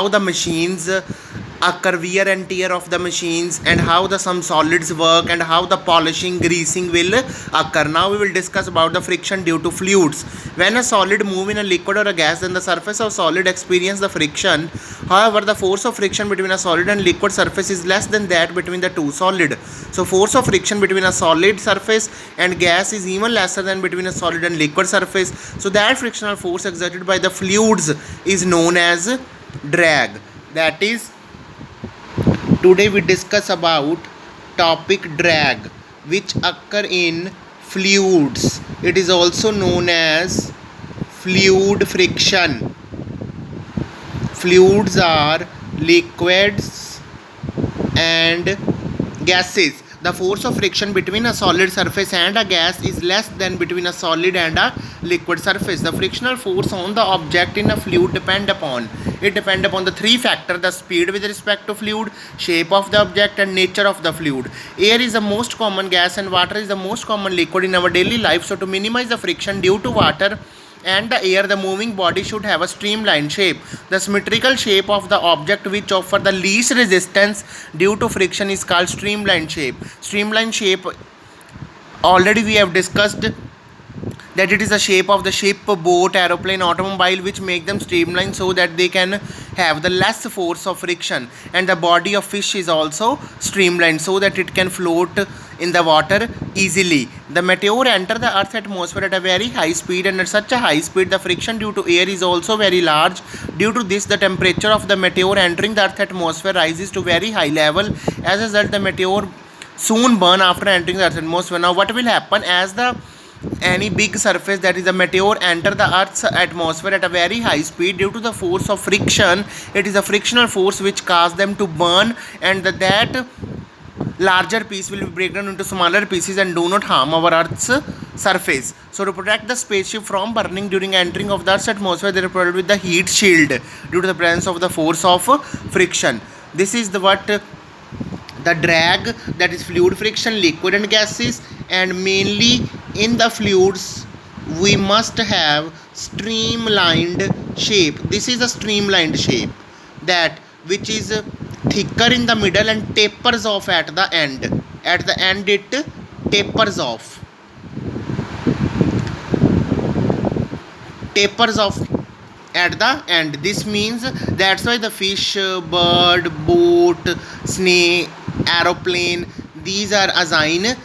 how the machines occur, wear and tear of the machines, and how the some solids work, and how the polishing, greasing will occur. Now we will discuss about the friction due to fluids. When a solid move in a liquid or a gas, then the surface of solid experience the friction. However, the force of friction between a solid and liquid surface is less than that between the two solid. So force of friction between a solid surface and gas is even lesser than between a solid and liquid surface. So that frictional force exerted by the fluids is known as drag. That is, today we discuss about topic drag, which occur in fluids. It is also known as fluid friction. Fluids are liquids and gases. The force of friction between a solid surface and a gas is less than between a solid and a liquid surface. The frictional force on the object in a fluid depends upon the three factors: the speed with respect to fluid, shape of the object, and nature of the fluid. Air is the most common gas and water is the most common liquid in our daily life. So to minimize the friction due to water and the air, the moving body should have a streamlined shape. The symmetrical shape of the object which offer the least resistance due to friction is called streamlined shape. Streamlined shape, already we have discussed that it is the shape of the ship, boat, aeroplane, automobile, which make them streamlined so that they can have the less force of friction. And the body of fish is also streamlined so that it can float in the water easily. The meteor enter the earth's atmosphere at a very high speed, and at such a high speed the friction due to air is also very large. Due to this, the temperature of the meteor entering the earth's atmosphere rises to very high level. As a result, the meteor soon burn after entering the earth's atmosphere. Now what will happen as the any big surface, that is a meteor, enter the earth's atmosphere at a very high speed? Due to the force of friction, it is a frictional force which causes them to burn, and that larger piece will be broken into smaller pieces and do not harm our earth's surface. So to protect the spaceship from burning during entering of the earth's atmosphere, they are provided with the heat shield due to the presence of the force of friction. This is the drag, that is fluid friction, liquid and gases. And mainly in the fluids we must have streamlined shape. This is a streamlined shape, that which is thicker in the middle and tapers off at the end. At the end it tapers off at the end. This means that's why the fish, bird, boat, snake, aeroplane, these are assigned